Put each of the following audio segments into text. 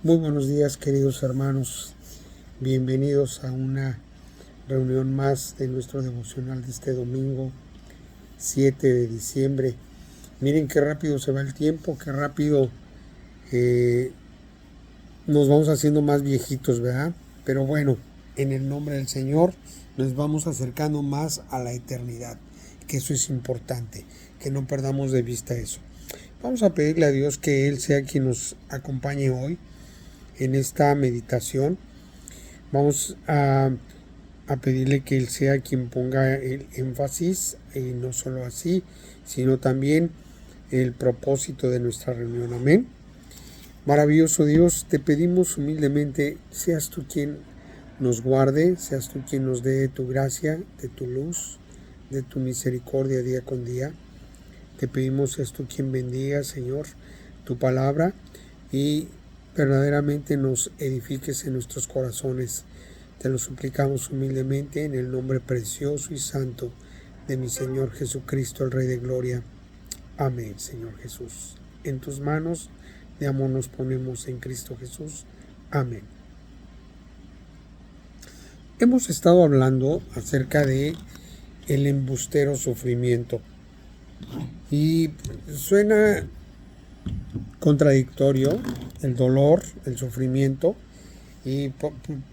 Muy buenos días, queridos hermanos. Bienvenidos a una reunión más de nuestro devocional de este domingo 7 de diciembre. Miren qué rápido se va el tiempo, qué rápido nos vamos haciendo más viejitos, ¿verdad? Pero bueno, en el nombre del Señor nos vamos acercando más a la eternidad, que eso es importante, que no perdamos de vista eso. Vamos a pedirle a Dios que Él sea quien nos acompañe hoy en esta meditación. Vamos a pedirle que Él sea quien ponga el énfasis, y no solo así, sino también el propósito de nuestra reunión. Amén. Maravilloso Dios, te pedimos humildemente, seas tú quien nos guarde, seas tú quien nos dé tu gracia, de tu luz, de tu misericordia día con día. Te pedimos, seas tú quien bendiga, Señor, tu palabra y verdaderamente nos edifiques en nuestros corazones. Te lo suplicamos humildemente en el nombre precioso y santo de mi Señor Jesucristo, el Rey de Gloria. Amén, Señor Jesús. En tus manos de amor nos ponemos en Cristo Jesús. Amén. Hemos estado hablando acerca de el embustero sufrimiento. Y suena contradictorio el dolor, el sufrimiento, y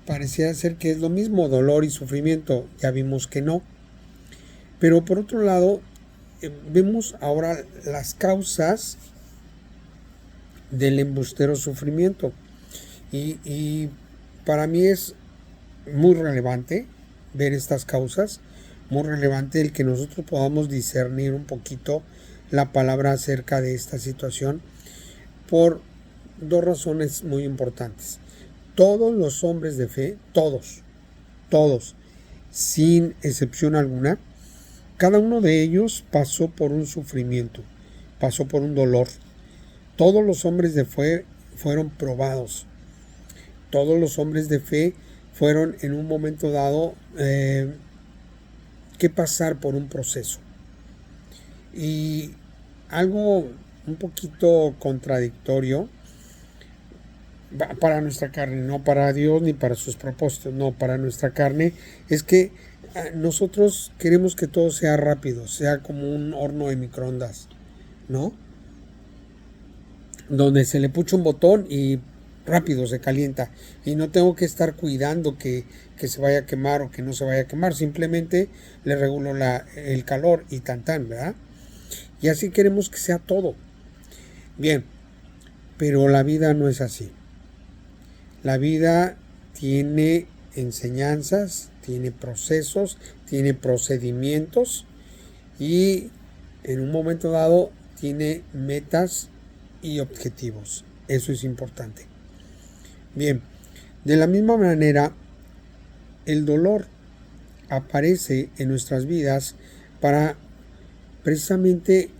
parecía ser que es lo mismo, dolor y sufrimiento. Ya vimos que no. Pero por otro lado, vemos ahora las causas del embustero sufrimiento. Y para mí es muy relevante ver estas causas, muy relevante el que nosotros podamos discernir un poquito la palabra acerca de esta situación, por dos razones muy importantes. Todos los hombres de fe, todos, sin excepción alguna, cada uno de ellos pasó por un sufrimiento, pasó por un dolor. Todos los hombres de fe fueron probados. Todos los hombres de fe fueron en un momento dado que pasar por un proceso. Y algo un poquito contradictorio para nuestra carne, no para Dios ni para sus propósitos, no, para nuestra carne, es que nosotros queremos que todo sea rápido, sea como un horno de microondas, ¿no? Donde se le pucha un botón y rápido se calienta y no tengo que estar cuidando que se vaya a quemar o que no se vaya a quemar, simplemente le regulo el calor y tan, ¿verdad? Y así queremos que sea todo. Bien, pero la vida no es así. La vida tiene enseñanzas, tiene procesos, tiene procedimientos y en un momento dado tiene metas y objetivos. Eso es importante. Bien, de la misma manera, el dolor aparece en nuestras vidas para precisamente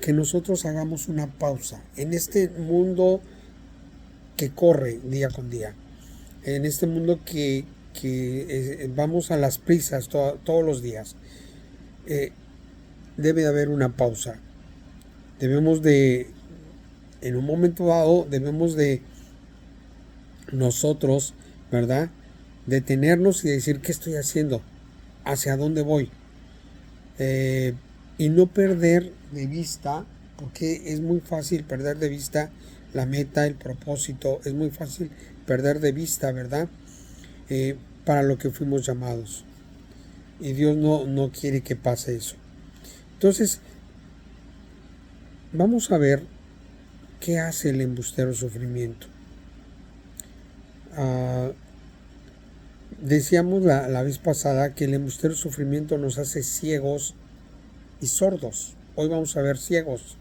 que nosotros hagamos una pausa en este mundo que corre día con día, en este mundo que vamos a las prisas todos los días. Debe de haber una pausa. Debemos de, en un momento dado, debemos de nosotros, ¿verdad?, detenernos y decir, ¿qué estoy haciendo? ¿Hacia dónde voy? Y no perder de vista, porque es muy fácil perder de vista la meta, el propósito, es muy fácil perder de vista, ¿verdad?, para lo que fuimos llamados. Y Dios no quiere que pase eso. Entonces, vamos a ver qué hace el embustero sufrimiento. Decíamos la vez pasada que el embustero sufrimiento nos hace ciegos y sordos. Hoy vamos a ver ciegos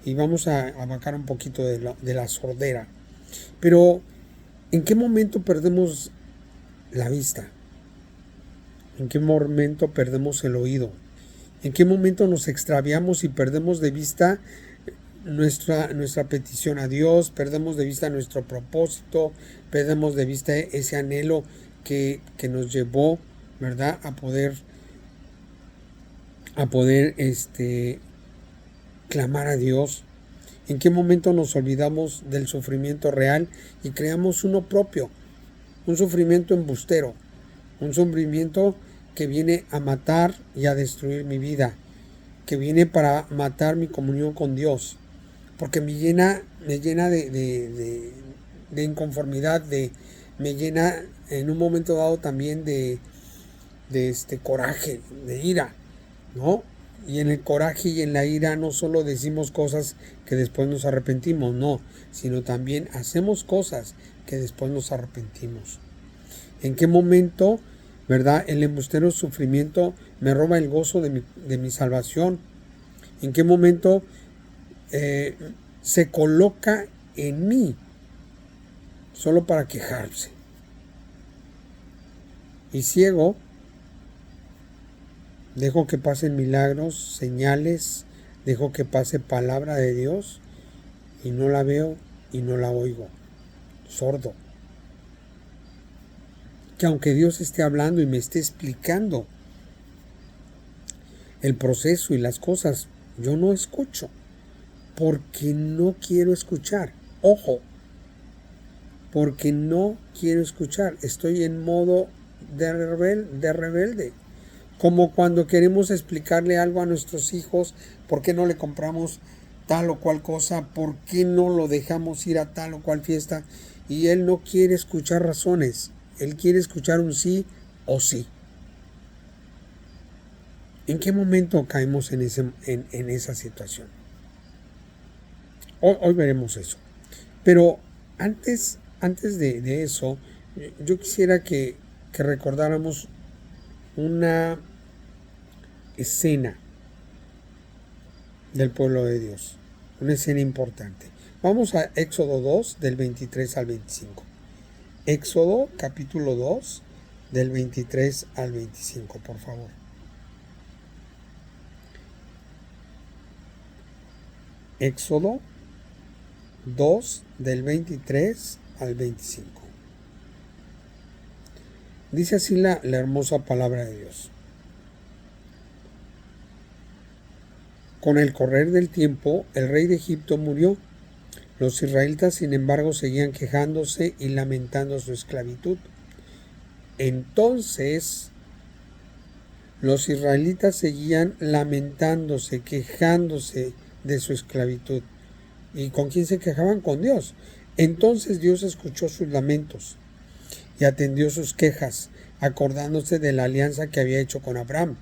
y vamos a abarcar un poquito de la sordera. Pero, ¿en qué momento perdemos la vista? ¿En qué momento perdemos el oído? ¿En qué momento nos extraviamos y perdemos de vista nuestra petición a Dios, perdemos de vista nuestro propósito, perdemos de vista ese anhelo que nos llevó, ¿verdad?, a poder clamar a Dios? ¿En qué momento nos olvidamos del sufrimiento real y creamos uno propio? Un sufrimiento embustero, un sufrimiento que viene a matar y a destruir mi vida, que viene para matar mi comunión con Dios, porque me llena de inconformidad, me llena en un momento dado también de coraje, de ira, ¿no? Y en el coraje y en la ira no solo decimos cosas que después nos arrepentimos, no, sino también hacemos cosas que después nos arrepentimos. ¿En qué momento, verdad, el embustero sufrimiento me roba el gozo de mi salvación? ¿En qué momento se coloca en mí solo para quejarse? Y ciego, dejo que pasen milagros, señales, dejo que pase palabra de Dios y no la veo y no la oigo. Sordo. Que aunque Dios esté hablando y me esté explicando el proceso y las cosas, yo no escucho porque no quiero escuchar. Ojo, porque no quiero escuchar. Estoy en modo de rebelde. Como cuando queremos explicarle algo a nuestros hijos, ¿por qué no le compramos tal o cual cosa? ¿Por qué no lo dejamos ir a tal o cual fiesta? Y él no quiere escuchar razones. Él quiere escuchar un sí o sí. ¿En qué momento caemos en esa situación? Hoy veremos eso. Pero antes de eso, yo quisiera que recordáramos una escena del pueblo de Dios, una escena importante. Vamos a Éxodo 2, del 23 al 25. Éxodo capítulo 2, del 23 al 25, por favor. Éxodo 2, del 23 al 25. Dice así la hermosa palabra de Dios. Con el correr del tiempo, el rey de Egipto murió. Los israelitas, sin embargo, seguían quejándose y lamentando su esclavitud. Entonces, los israelitas seguían lamentándose, quejándose de su esclavitud. ¿Y con quién se quejaban? Con Dios. Entonces Dios escuchó sus lamentos y atendió sus quejas, acordándose de la alianza que había hecho con Abraham,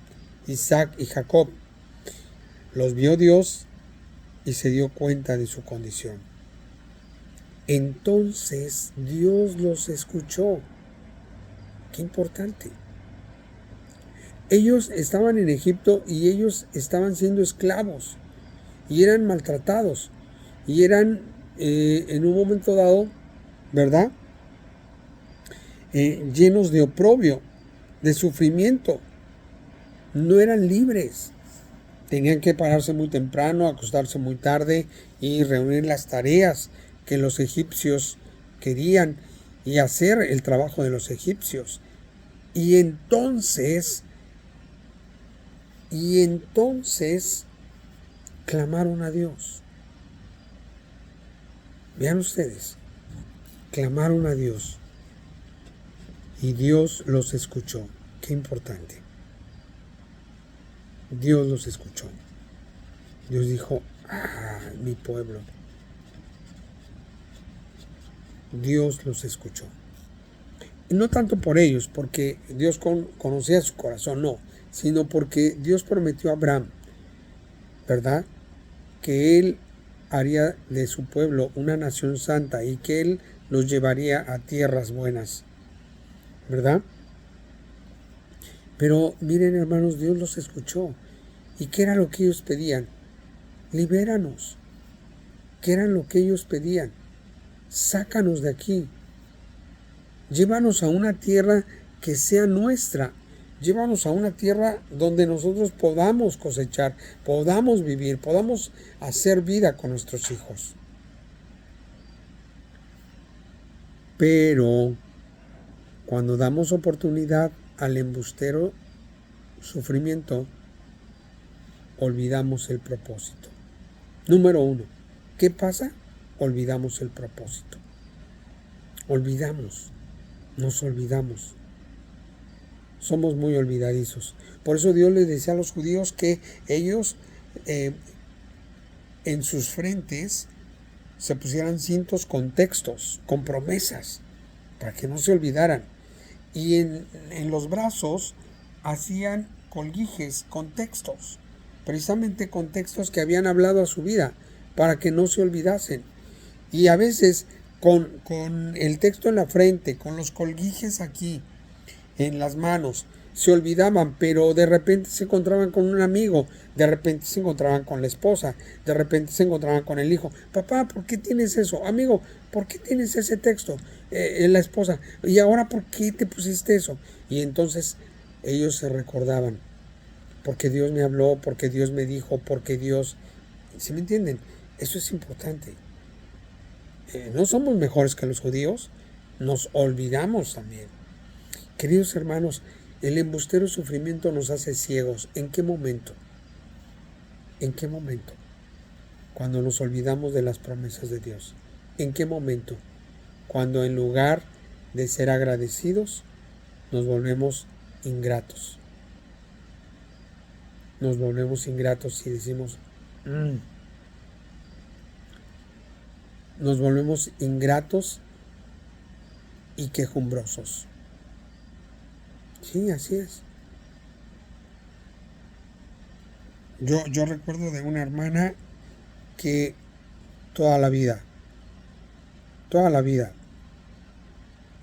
Isaac y Jacob. Los vio Dios y se dio cuenta de su condición. Entonces Dios los escuchó. Qué importante. Ellos estaban en Egipto y ellos estaban siendo esclavos y eran maltratados y eran en un momento dado, ¿verdad? Llenos de oprobio, de sufrimiento. No eran libres. Tenían que pararse muy temprano, acostarse muy tarde y reunir las tareas que los egipcios querían y hacer el trabajo de los egipcios. Y entonces clamaron a Dios. Vean ustedes, clamaron a Dios y Dios los escuchó. Qué importante. Dios los escuchó. Dios dijo, mi pueblo. Dios los escuchó. Y no tanto por ellos, porque Dios conocía su corazón, no, sino porque Dios prometió a Abraham, ¿verdad?, que Él haría de su pueblo una nación santa y que Él los llevaría a tierras buenas, ¿verdad? Pero miren, hermanos, Dios los escuchó. ¿Y qué era lo que ellos pedían? Libéranos. ¿Qué era lo que ellos pedían? Sácanos de aquí. Llévanos a una tierra que sea nuestra. Llévanos a una tierra donde nosotros podamos cosechar, podamos vivir, podamos hacer vida con nuestros hijos. Pero cuando damos oportunidad al embustero sufrimiento, olvidamos el propósito. Número 1, ¿Qué pasa? Olvidamos el propósito. Nos olvidamos. Somos muy olvidadizos. Por eso Dios les decía a los judíos que ellos en sus frentes se pusieran cintos con textos, con promesas, para que no se olvidaran. Y en los brazos hacían colguijes con textos, precisamente con textos que habían hablado a su vida, para que no se olvidasen. Y a veces con el texto en la frente, con los colguijes aquí, en las manos, se olvidaban, pero de repente se encontraban con un amigo, de repente se encontraban con la esposa, de repente se encontraban con el hijo. Papá, ¿por qué tienes eso? Amigo, ¿por qué tienes ese texto? La esposa, ¿y ahora por qué te pusiste eso? Y entonces ellos se recordaban, porque Dios me habló, porque Dios me dijo, porque Dios... ¿Sí me entienden? Eso es importante. No somos mejores que los judíos, nos olvidamos también. Queridos hermanos, el embustero sufrimiento nos hace ciegos. ¿En qué momento? ¿En qué momento? Cuando nos olvidamos de las promesas de Dios. ¿En qué momento? Cuando en lugar de ser agradecidos, nos volvemos ingratos. Nos volvemos ingratos y decimos, nos volvemos ingratos y quejumbrosos. Sí, así es. Yo recuerdo de una hermana que toda la vida,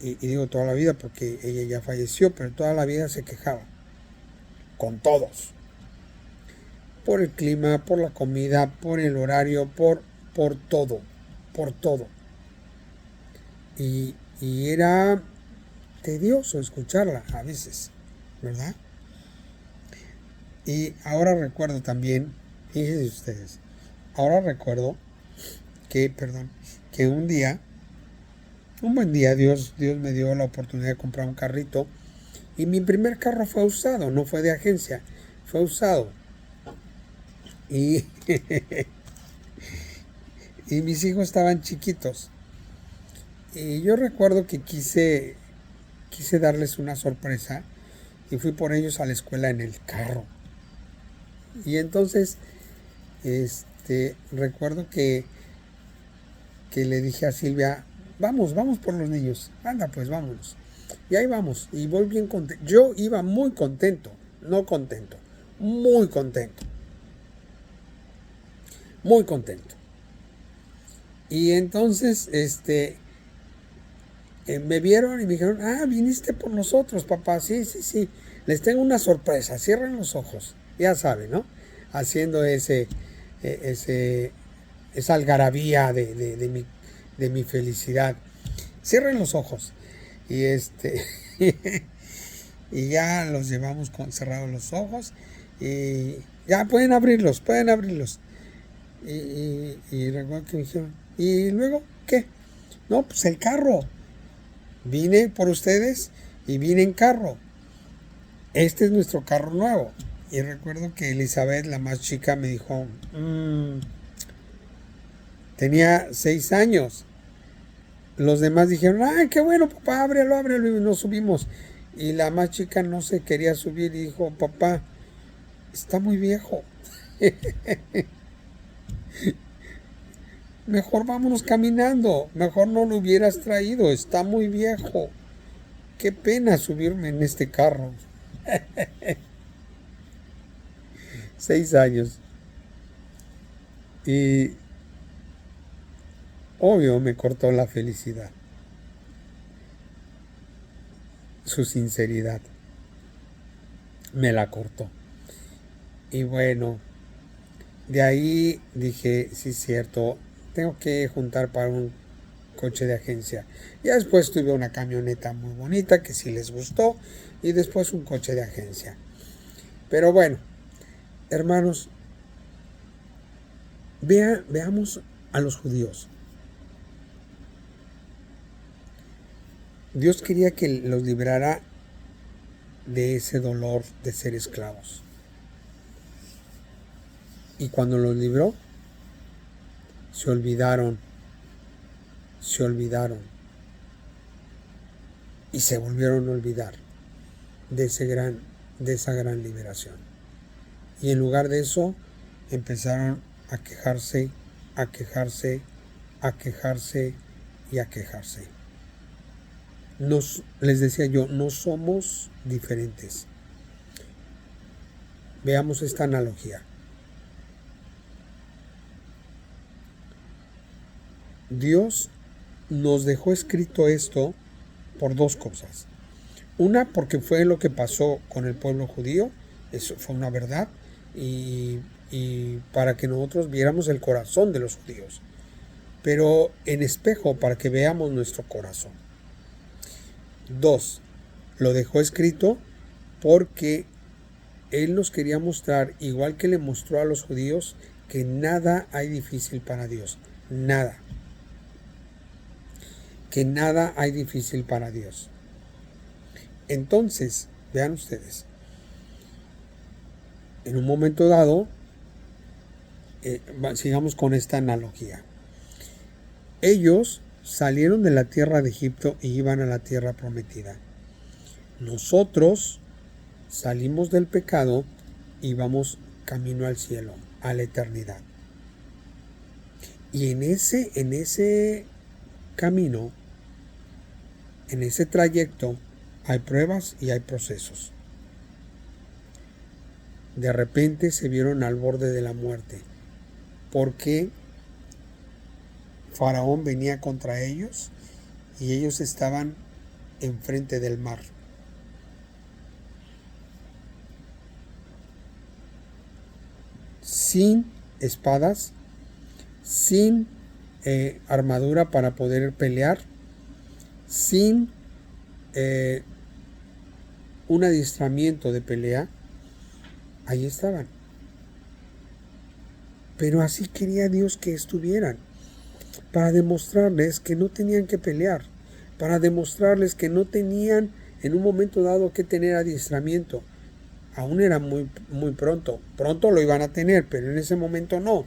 y digo toda la vida porque ella ya falleció, pero toda la vida se quejaba, con todos, por el clima, por la comida, por el horario, por todo, por todo. Y era tedioso escucharla a veces, ¿verdad? Y ahora recuerdo también, fíjense ustedes, ahora recuerdo que un buen día Dios me dio la oportunidad de comprar un carrito y mi primer carro fue usado, no fue de agencia, fue usado. Y, y mis hijos estaban chiquitos. Y yo recuerdo que quise darles una sorpresa y fui por ellos a la escuela en el carro. Y entonces, recuerdo que le dije a Silvia, vamos por los niños, anda pues vámonos. Y ahí vamos, y voy bien contento. Yo iba muy contento, no contento, muy contento. Muy contento. Y entonces, me vieron y me dijeron, viniste por nosotros, papá, sí. Les tengo una sorpresa, cierren los ojos, ya saben, ¿no? Haciendo esa algarabía de mi felicidad. Cierren los ojos. Y y ya los llevamos con cerrados los ojos. Y ya pueden abrirlos. Y recuerdo que me dijeron, ¿y luego qué? No, pues el carro. Vine por ustedes y vine en carro. Este es nuestro carro nuevo. Y recuerdo que Elizabeth, la más chica, me dijo, tenía 6 años. Los demás dijeron, ¡ay, qué bueno, papá, ábrelo! Y nos subimos. Y la más chica no se quería subir y dijo, papá, está muy viejo. Mejor vámonos caminando. Mejor no lo hubieras traído. Está muy viejo. Qué pena subirme en este carro. 6 años. Y obvio me cortó la felicidad. Su sinceridad me la cortó. Y bueno, de ahí dije, sí, cierto, tengo que juntar para un coche de agencia. Ya después tuve una camioneta muy bonita que sí les gustó y después un coche de agencia. Pero bueno, hermanos, veamos a los judíos. Dios quería que los librara de ese dolor de ser esclavos. Y cuando los libró, se olvidaron y se volvieron a olvidar de esa gran liberación. Y en lugar de eso, empezaron a quejarse y a quejarse. Les decía yo, no somos diferentes. Veamos esta analogía. Dios nos dejó escrito esto por dos cosas. Una, porque fue lo que pasó con el pueblo judío, eso fue una verdad, y para que nosotros viéramos el corazón de los judíos, pero en espejo para que veamos nuestro corazón. Dos, lo dejó escrito porque Él nos quería mostrar, igual que le mostró a los judíos, que nada hay difícil para Dios. Nada. Que nada hay difícil para Dios. Entonces, vean ustedes, en un momento dado, sigamos con esta analogía. Ellos salieron de la tierra de Egipto y iban a la tierra prometida. Nosotros salimos del pecado y vamos camino al cielo, a la eternidad. Y en ese camino, en ese trayecto, hay pruebas y hay procesos. De repente se vieron al borde de la muerte, porque Faraón venía contra ellos y ellos estaban enfrente del mar. Sin espadas, sin armadura para poder pelear, sin un adiestramiento de pelea. Ahí estaban. Pero así quería Dios que estuvieran, para demostrarles que no tenían que pelear, para demostrarles que no tenían en un momento dado que tener adiestramiento. Aún era muy pronto lo iban a tener, pero en ese momento no.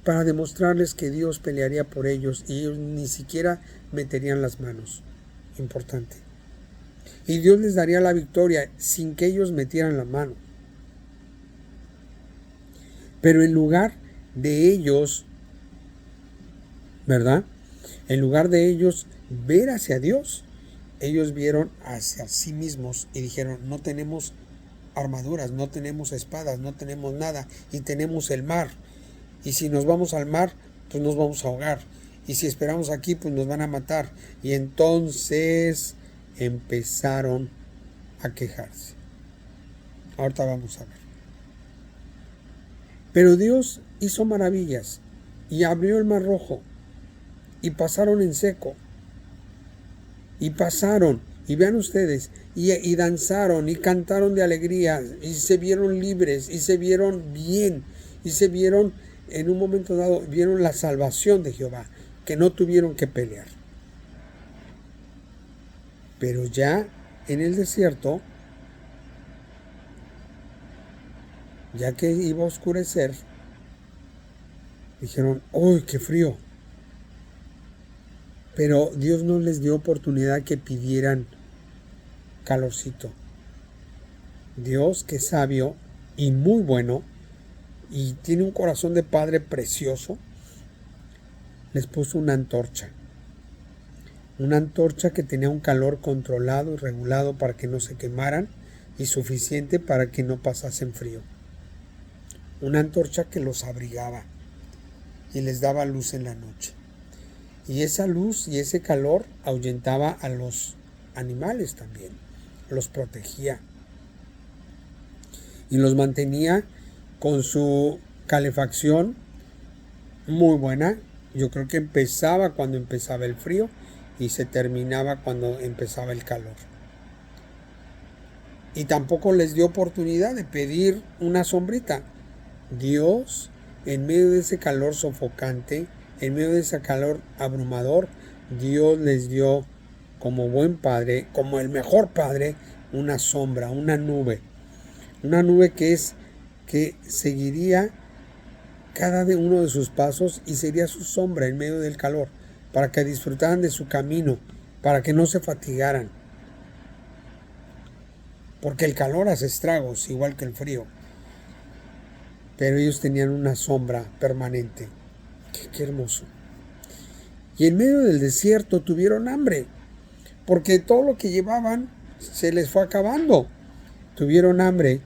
Para demostrarles que Dios pelearía por ellos y ellos ni siquiera meterían las manos. Importante. Y Dios les daría la victoria sin que ellos metieran la mano. Pero en lugar de ellos, ¿verdad? En lugar de ellos ver hacia Dios, ellos vieron hacia sí mismos y dijeron, no tenemos armaduras, no tenemos espadas, no tenemos nada, y tenemos el mar. Y si nos vamos al mar, pues nos vamos a ahogar. Y si esperamos aquí, pues nos van a matar. Y entonces empezaron a quejarse. Ahorita vamos a ver. Pero Dios hizo maravillas y abrió el mar rojo y pasaron en seco. Y pasaron, y vean ustedes, y danzaron y cantaron de alegría y se vieron libres y se vieron bien y se vieron en un momento dado, vieron la salvación de Jehová, que no tuvieron que pelear. Pero ya en el desierto, ya que iba a oscurecer, dijeron, ¡uy, qué frío! Pero Dios no les dio oportunidad que pidieran calorcito. Dios, que es sabio y muy bueno, y tiene un corazón de padre precioso, les puso una antorcha. Una antorcha que tenía un calor controlado y regulado para que no se quemaran y suficiente para que no pasasen frío. Una antorcha que los abrigaba y les daba luz en la noche. Y esa luz y ese calor ahuyentaba a los animales también, los protegía y los mantenía con su calefacción muy buena. Yo creo que empezaba cuando empezaba el frío y se terminaba cuando empezaba el calor. Y tampoco les dio oportunidad de pedir una sombrita. Dios, en medio de ese calor sofocante, en medio de ese calor abrumador, Dios les dio, como buen padre, como el mejor padre, una sombra, una nube que seguiría cada uno de sus pasos y sería su sombra en medio del calor, para que disfrutaran de su camino, para que no se fatigaran. Porque el calor hace estragos, igual que el frío. Pero ellos tenían una sombra permanente. Qué hermoso. Y en medio del desierto tuvieron hambre, porque todo lo que llevaban se les fue acabando. Tuvieron hambre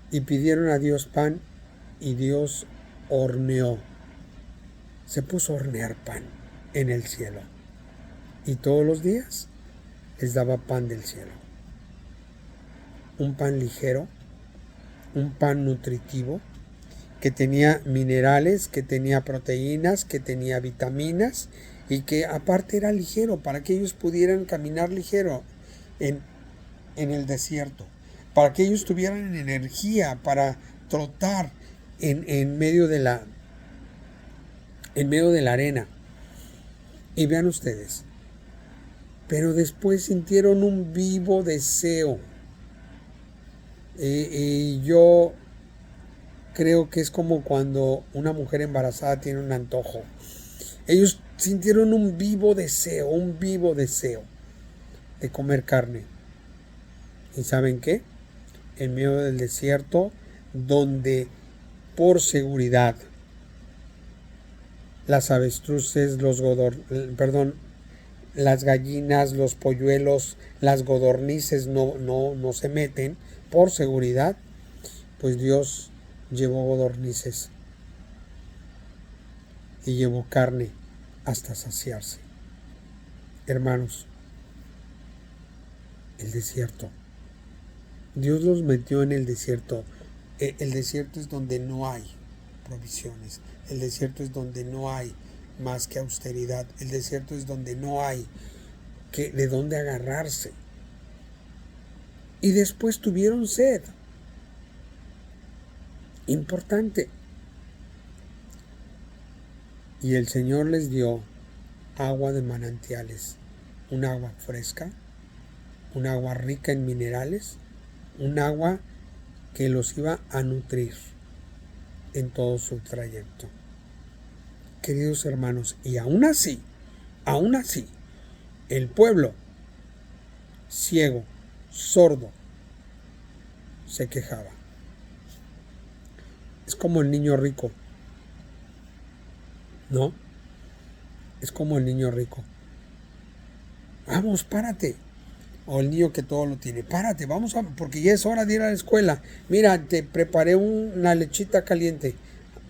y pidieron a Dios pan y Dios horneó. Se puso a hornear pan en el cielo. Y todos los días les daba pan del cielo. Un pan ligero, un pan nutritivo, que tenía minerales, que tenía proteínas, que tenía vitaminas y que aparte era ligero para que ellos pudieran caminar ligero en el desierto, para que ellos tuvieran energía para trotar en medio de la arena. Y vean ustedes, pero después sintieron un vivo deseo. Y yo creo que es como cuando una mujer embarazada tiene un antojo. Ellos sintieron un vivo deseo de comer carne. ¿Y saben qué? En medio del desierto, donde por seguridad las avestruces, las gallinas, los polluelos, las codornices no se meten, por seguridad, pues Dios llevó codornices y llevó carne hasta saciarse. Hermanos, el desierto. Dios los metió en el desierto. El desierto es donde no hay provisiones. El desierto es donde no hay más que austeridad. El desierto es donde no hay de dónde agarrarse. Y después tuvieron sed. Importante. Y el Señor les dio agua de manantiales, un agua fresca, un agua rica en minerales, un agua que los iba a nutrir en todo su trayecto. Queridos hermanos, y aún así, el pueblo ciego, sordo, se quejaba. Es como el niño rico, ¿no? Es como el niño rico. Vamos, párate. O el niño que todo lo tiene. Párate, porque ya es hora de ir a la escuela. Mira, te preparé una lechita caliente.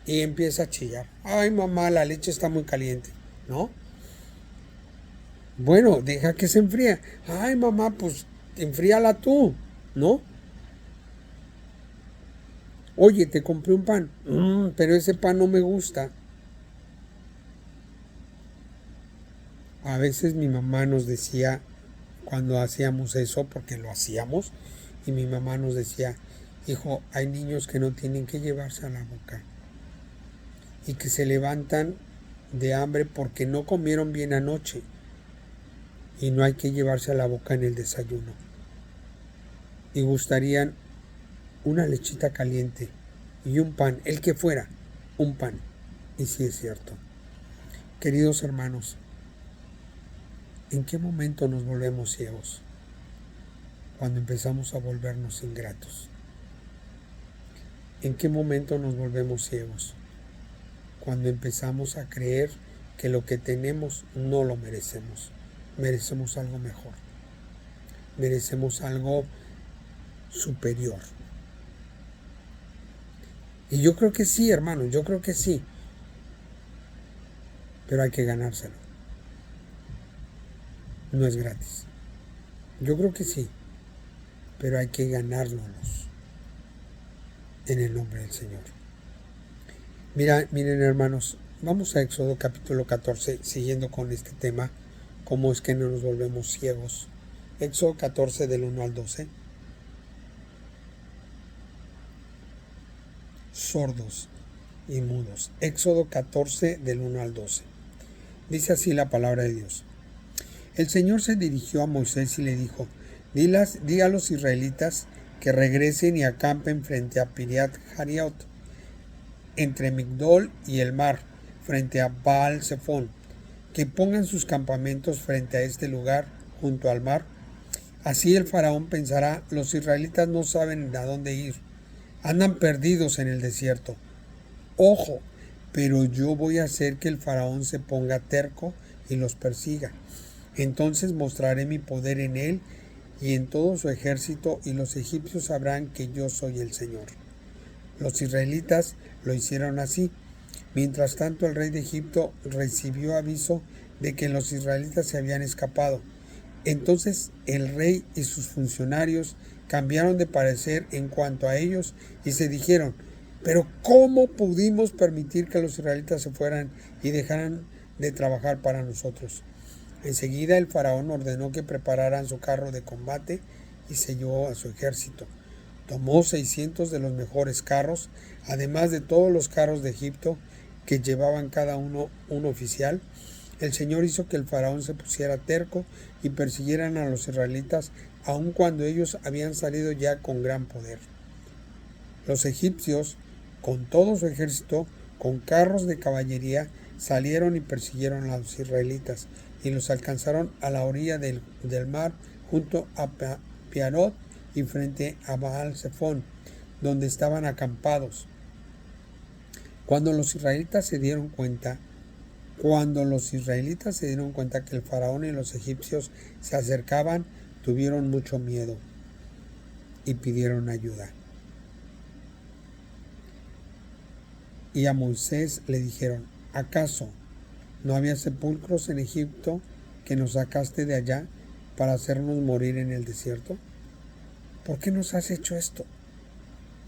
Y empieza a chillar. Ay, mamá, la leche está muy caliente, ¿no? Bueno, deja que se enfríe. Ay, mamá, pues enfríala tú, ¿no? Oye, te compré un pan. Pero ese pan no me gusta. A veces mi mamá nos decía, cuando hacíamos eso, porque lo hacíamos, y mi mamá nos decía, hijo, hay niños que no tienen que llevarse a la boca y que se levantan de hambre porque no comieron bien anoche y no hay que llevarse a la boca en el desayuno. Y gustarían una lechita caliente y un pan, el que fuera, un pan. Y sí es cierto. Queridos hermanos, ¿en qué momento nos volvemos ciegos? Cuando empezamos a volvernos ingratos. ¿En qué momento nos volvemos ciegos? Cuando empezamos a creer que lo que tenemos no lo merecemos. Merecemos algo mejor. Merecemos algo superior. Y yo creo que sí, hermano, yo creo que sí. Pero hay que ganárselo. No es gratis. Yo creo que sí, pero hay que ganárnoslos en el nombre del Señor. Miren hermanos, vamos a Éxodo capítulo 14, siguiendo con este tema, cómo es que no nos volvemos ciegos. Éxodo 14 del 1 al 12. Sordos y mudos. Éxodo 14 del 1 al 12. Dice así la palabra de Dios. El Señor se dirigió a Moisés y le dijo, di a los israelitas que regresen y acampen frente a Piriat Jariot, entre Migdol y el mar, frente a Baal-Zephón, que pongan sus campamentos frente a este lugar, junto al mar. Así el faraón pensará, los israelitas no saben a dónde ir, andan perdidos en el desierto. Ojo, pero yo voy a hacer que el faraón se ponga terco y los persiga. Entonces mostraré mi poder en él y en todo su ejército, y los egipcios sabrán que yo soy el Señor. Los israelitas lo hicieron así. Mientras tanto, el rey de Egipto recibió aviso de que los israelitas se habían escapado. Entonces el rey y sus funcionarios cambiaron de parecer en cuanto a ellos y se dijeron: ¿pero cómo pudimos permitir que los israelitas se fueran y dejaran de trabajar para nosotros? Enseguida el faraón ordenó que prepararan su carro de combate y selló a su ejército. Tomó 600 de los mejores carros, además de todos los carros de Egipto, que llevaban cada uno un oficial. El Señor hizo que el faraón se pusiera terco y persiguieran a los israelitas, aun cuando ellos habían salido ya con gran poder. Los egipcios, con todo su ejército, con carros de caballería, salieron y persiguieron a los israelitas, y los alcanzaron a la orilla del mar, junto a Piarot y frente a Baal-Zephón, donde estaban acampados. Cuando los israelitas se dieron cuenta que el faraón y los egipcios se acercaban, tuvieron mucho miedo y pidieron ayuda. Y a Moisés le dijeron: ¿acaso no había sepulcros en Egipto que nos sacaste de allá para hacernos morir en el desierto? ¿Por qué nos has hecho esto?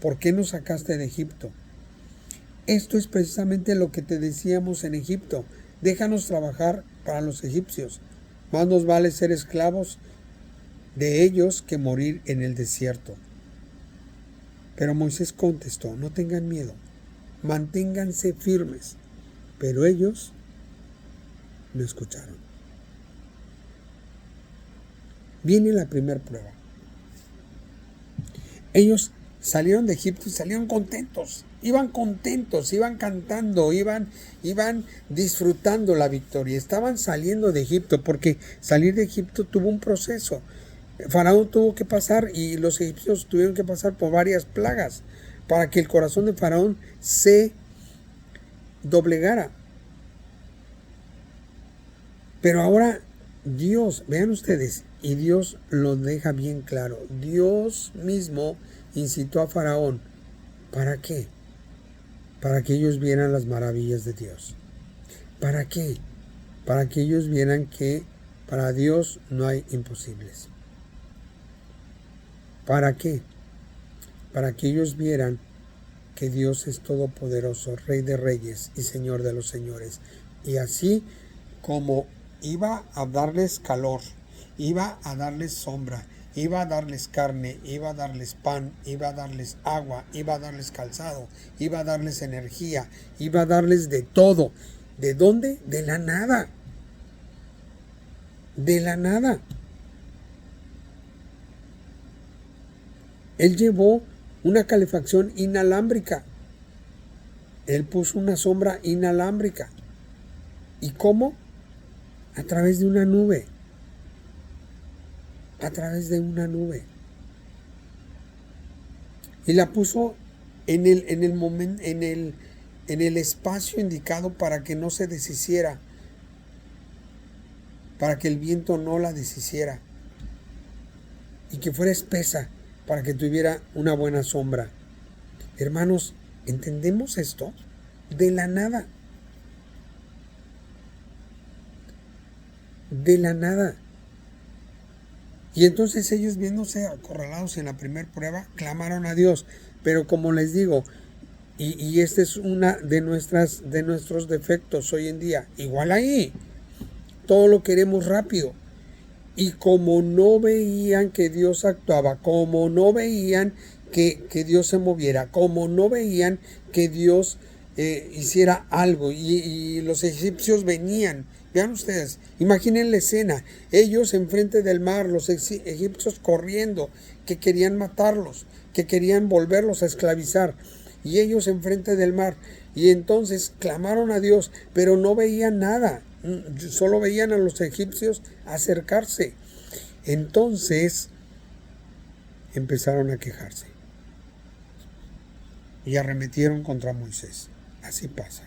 ¿Por qué nos sacaste de Egipto? Esto es precisamente lo que te decíamos en Egipto: déjanos trabajar para los egipcios. Más nos vale ser esclavos de ellos que morir en el desierto. Pero Moisés contestó: no tengan miedo, manténganse firmes. Pero ellos no escucharon. Viene la primera prueba. Ellos salieron de Egipto y salieron contentos, iban cantando, iban disfrutando la victoria, estaban saliendo de Egipto, porque salir de Egipto tuvo un proceso. Faraón tuvo que pasar, y los egipcios tuvieron que pasar por varias plagas para que el corazón de Faraón se doblegara. Pero ahora Dios, vean ustedes, y Dios lo deja bien claro. Dios mismo incitó a Faraón. ¿Para qué? Para que ellos vieran las maravillas de Dios. ¿Para qué? Para que ellos vieran que para Dios no hay imposibles. ¿Para qué? Para que ellos vieran que Dios es todopoderoso, Rey de reyes y Señor de los señores. Y así como iba a darles calor, iba a darles sombra, iba a darles carne, iba a darles pan, iba a darles agua, iba a darles calzado, iba a darles energía, iba a darles de todo. ¿De dónde? De la nada. De la nada. Él llevó una calefacción inalámbrica. Él puso una sombra inalámbrica. ¿Y cómo? A través de una nube. A través de una nube. Y la puso en el espacio indicado para que no se deshiciera, para que el viento no la deshiciera, y que fuera espesa para que tuviera una buena sombra. Hermanos, ¿entendemos esto? De la nada. De la nada. Y entonces ellos, viéndose acorralados en la primera prueba, clamaron a Dios. Pero como les digo, y este es una de nuestros defectos hoy en día, igual ahí, todo lo queremos rápido. Y como no veían que Dios actuaba, como no veían que Dios se moviera, como no veían que Dios hiciera algo, y los egipcios venían. Vean ustedes, imaginen la escena, ellos enfrente del mar, los egipcios corriendo, que querían matarlos, que querían volverlos a esclavizar. y ellos enfrente del mar. Y entonces clamaron a Dios, pero no veían nada, solo veían a los egipcios acercarse. Entonces empezaron a quejarse y arremetieron contra Moisés. Así pasa.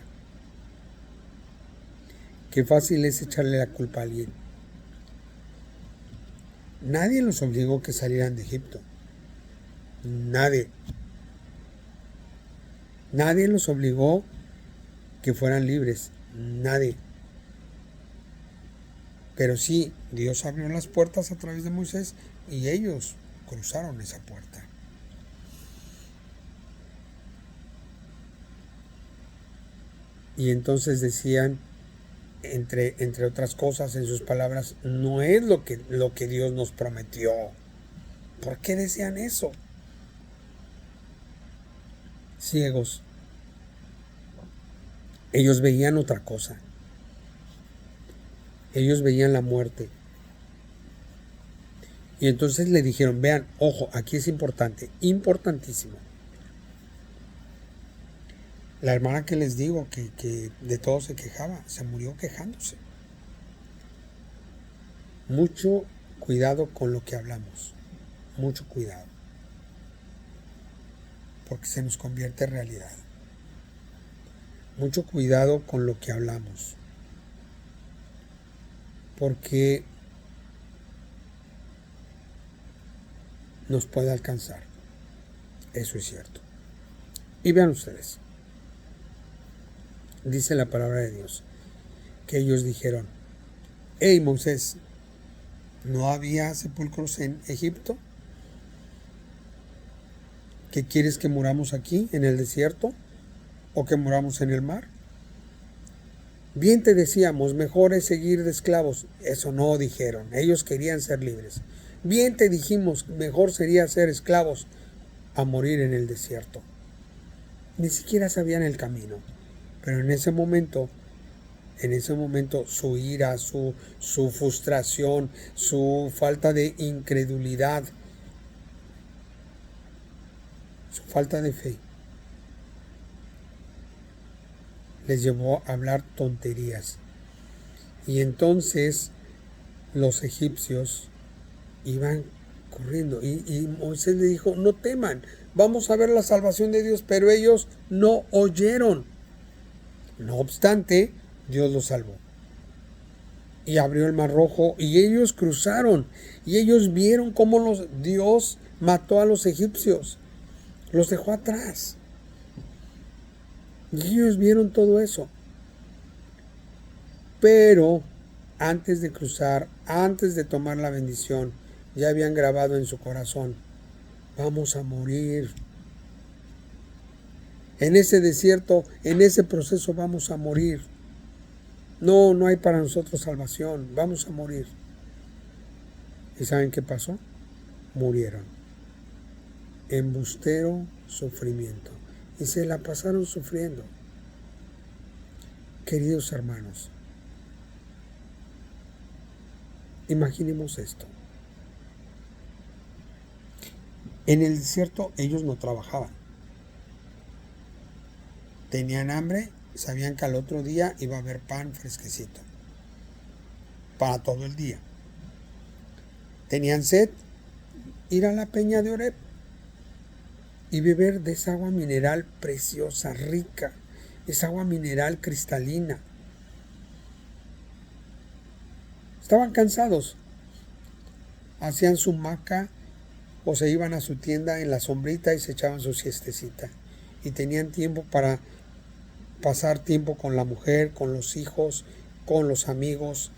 Qué fácil es echarle la culpa a alguien. Nadie los obligó a que salieran de Egipto. Nadie. Nadie los obligó que fueran libres. Nadie. Pero sí, Dios abrió las puertas a través de Moisés y ellos cruzaron esa puerta. Y entonces decían, entre otras cosas, en sus palabras, no es lo que Dios nos prometió. ¿Por qué decían eso? Ciegos. Ellos veían otra cosa. Ellos veían la muerte. Y entonces le dijeron, vean, ojo, aquí es importante, importantísimo. La hermana que les digo que de todo se quejaba, se murió quejándose. Mucho cuidado con lo que hablamos. Mucho cuidado. Porque se nos convierte en realidad. Mucho cuidado con lo que hablamos. Porque nos puede alcanzar. Eso es cierto. Y vean ustedes. Dice la palabra de Dios que ellos dijeron, hey Moisés, ¿no había sepulcros en Egipto? ¿Qué quieres, que muramos aquí en el desierto o que muramos en el mar? Bien te decíamos, mejor es seguir de esclavos. Eso no dijeron, ellos querían ser libres. Bien te dijimos, mejor sería ser esclavos a morir en el desierto. Ni siquiera sabían el camino. Pero en ese momento su ira, su frustración, su falta de incredulidad, su falta de fe, les llevó a hablar tonterías. Y entonces los egipcios iban corriendo. Y Moisés le dijo, no teman, vamos a ver la salvación de Dios. Pero ellos no oyeron. No obstante, Dios los salvó. Y abrió el mar rojo y ellos cruzaron. Y ellos vieron cómo Dios mató a los egipcios. Los dejó atrás. Y ellos vieron todo eso. Pero antes de cruzar, antes de tomar la bendición, ya habían grabado en su corazón, vamos a morir. En ese desierto, en ese proceso vamos a morir. No hay para nosotros salvación, vamos a morir. ¿Y saben qué pasó? Murieron. Embustero sufrimiento. Y se la pasaron sufriendo. Queridos hermanos, imaginemos esto. En el desierto ellos no trabajaban. Tenían hambre, sabían que al otro día iba a haber pan fresquecito para todo el día. Tenían sed, ir a la peña de Oreb y beber de esa agua mineral preciosa, rica, esa agua mineral cristalina. Estaban cansados, hacían su hamaca o se iban a su tienda en la sombrita y se echaban su siestecita. Y tenían tiempo para pasar tiempo con la mujer, con los hijos, con los amigos,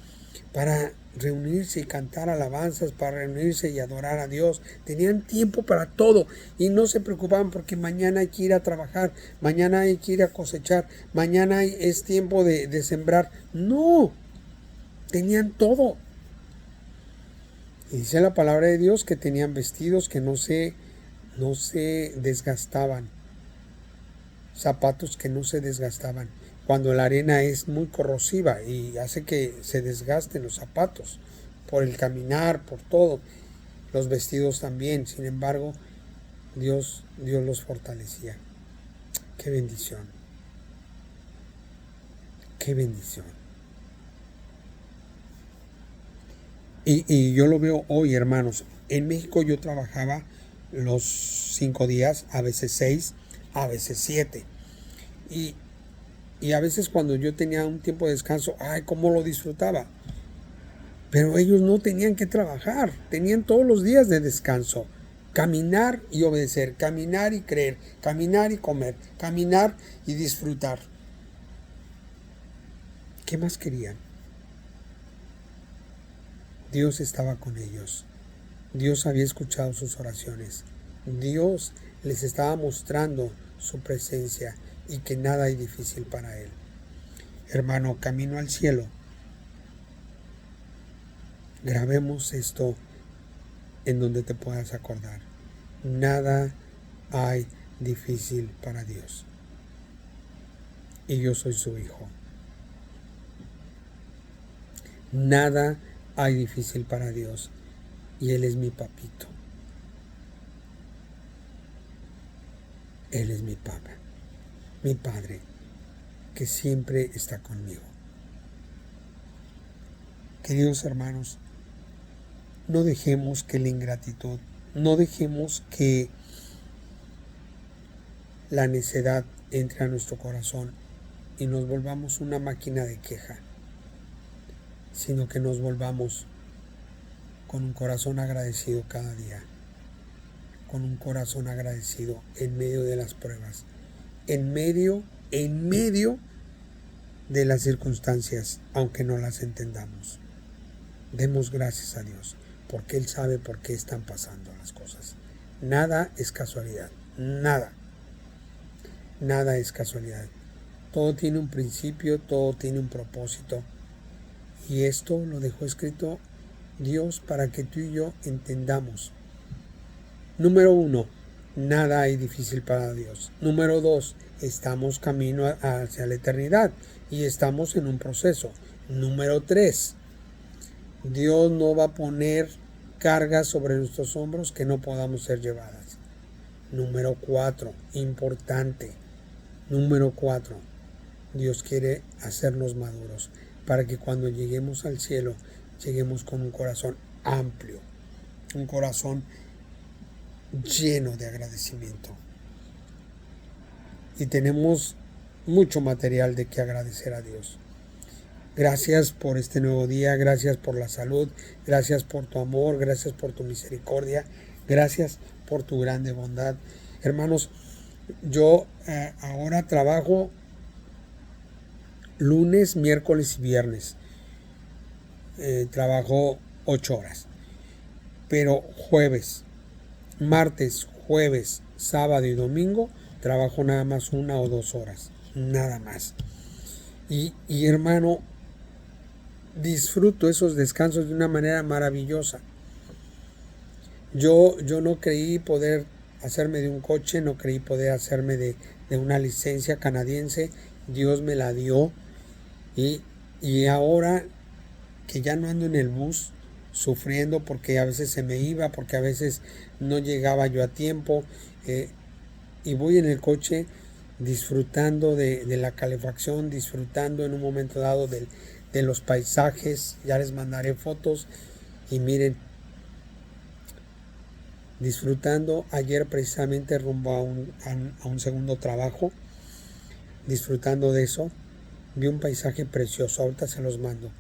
para reunirse y cantar alabanzas, para reunirse y adorar a Dios. Tenían tiempo para todo y no se preocupaban porque mañana hay que ir a trabajar, mañana hay que ir a cosechar, mañana es tiempo de sembrar. No, tenían todo. Y dice la palabra de Dios que tenían vestidos que no se desgastaban, zapatos que no se desgastaban, cuando la arena es muy corrosiva y hace que se desgasten los zapatos por el caminar, por todo, los vestidos también. Sin embargo, Dios los fortalecía. Qué bendición. Qué bendición. Y yo lo veo hoy, hermanos. En México yo trabajaba los 5 días, a veces 6, a veces 7. Y a veces cuando yo tenía un tiempo de descanso, ay, cómo lo disfrutaba. Pero ellos no tenían que trabajar, tenían todos los días de descanso. Caminar y obedecer, caminar y creer, caminar y comer, caminar y disfrutar. ¿Qué más querían? Dios estaba con ellos. Dios había escuchado sus oraciones. Dios les estaba mostrando su presencia y que nada es difícil para Él. Hermano, camino al cielo. Grabemos esto en donde te puedas acordar. Nada hay difícil para Dios. Y yo soy su hijo. Nada hay difícil para Dios. Y Él es mi papito. Él es mi papá, mi padre, que siempre está conmigo. Queridos hermanos, no dejemos que la ingratitud, no dejemos que la necedad entre a nuestro corazón y nos volvamos una máquina de queja, sino que nos volvamos con un corazón agradecido cada día, con un corazón agradecido en medio de las pruebas, en medio de las circunstancias, aunque no las entendamos. Demos gracias a Dios, porque Él sabe por qué están pasando las cosas. Nada es casualidad, nada es casualidad. Todo tiene un principio, todo tiene un propósito. Y esto lo dejó escrito Dios para que tú y yo entendamos. Número 1, nada hay difícil para Dios. Número 2, estamos camino hacia la eternidad y estamos en un proceso. Número 3, Dios no va a poner cargas sobre nuestros hombros que no podamos ser llevadas. Número 4, importante. Número 4, Dios quiere hacernos maduros para que cuando lleguemos al cielo, lleguemos con un corazón amplio, un corazón lleno de agradecimiento. Y tenemos mucho material de que agradecer a Dios. Gracias por este nuevo día, gracias por la salud, gracias por tu amor, gracias por tu misericordia, gracias por tu grande bondad. Hermanos, yo ahora trabajo lunes, miércoles y viernes. Trabajo 8 horas. Pero jueves, martes, jueves, sábado y domingo trabajo nada más 1 o 2 horas. Nada más. Y hermano, disfruto esos descansos de una manera maravillosa. Yo no creí poder hacerme de un coche, no creí poder hacerme de una licencia canadiense. Dios me la dio. Y ahora que ya no ando en el bus sufriendo porque a veces se me iba, porque a veces no llegaba yo a tiempo, y voy en el coche disfrutando de la calefacción, disfrutando en un momento dado de los paisajes. Ya les mandaré fotos y miren, disfrutando ayer precisamente rumbo a un segundo trabajo, disfrutando de eso. Vi un paisaje precioso, ahorita se los mando.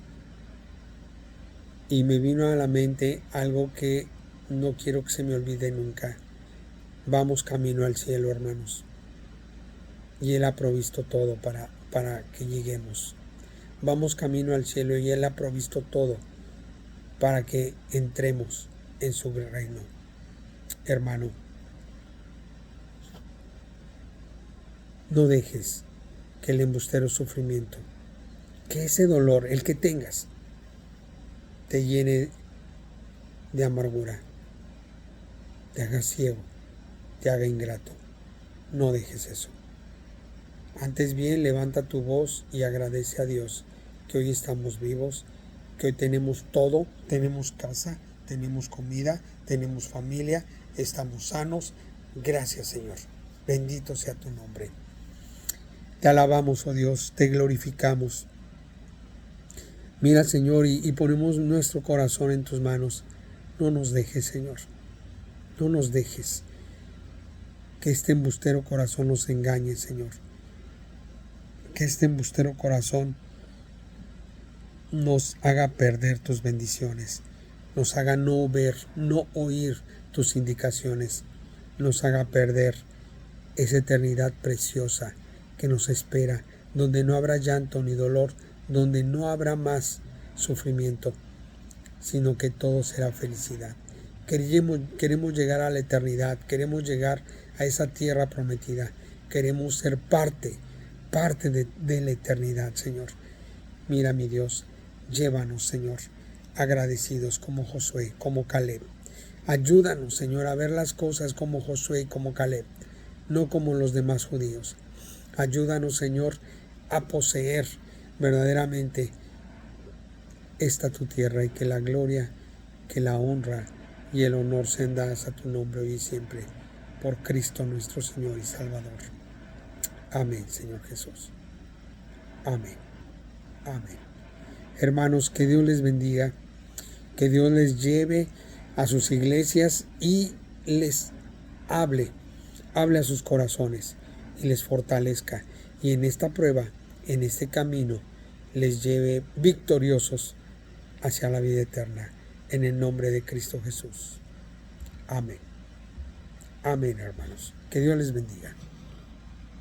Y me vino a la mente algo que no quiero que se me olvide nunca. Vamos camino al cielo, hermanos. Y Él ha provisto todo para que lleguemos. Vamos camino al cielo y Él ha provisto todo para que entremos en su reino. Hermano, no dejes que el embustero sufrimiento, que ese dolor, el que tengas, te llene de amargura, te haga ciego, te haga ingrato. No dejes eso. Antes bien, levanta tu voz y agradece a Dios que hoy estamos vivos, que hoy tenemos todo, tenemos casa, tenemos comida, tenemos familia, estamos sanos. Gracias, Señor. Bendito sea tu nombre. Te alabamos, oh Dios, te glorificamos. Mira, Señor, y ponemos nuestro corazón en tus manos. No nos dejes, Señor. No nos dejes que este embustero corazón nos engañe, Señor. Que este embustero corazón nos haga perder tus bendiciones. Nos haga no ver, no oír tus indicaciones. Nos haga perder esa eternidad preciosa que nos espera, donde no habrá llanto ni dolor, donde no habrá más sufrimiento, sino que todo será felicidad. Queremos llegar a la eternidad, queremos llegar a esa tierra prometida, queremos ser parte de la eternidad, Señor. Mira, mi Dios, llévanos, Señor, agradecidos como Josué, como Caleb. Ayúdanos, Señor, a ver las cosas como Josué y como Caleb, no como los demás judíos. Ayúdanos, Señor, a poseer verdaderamente esta tu tierra, y que la gloria, que la honra y el honor sean dadas a tu nombre hoy y siempre, por Cristo nuestro Señor y Salvador. Amén, Señor Jesús. Amén. Amén. Hermanos, que Dios les bendiga, que Dios les lleve a sus iglesias y les hable a sus corazones y les fortalezca, y en esta prueba, en este camino, les lleve victoriosos hacia la vida eterna, en el nombre de Cristo Jesús. Amén. Amén, hermanos. Que Dios les bendiga.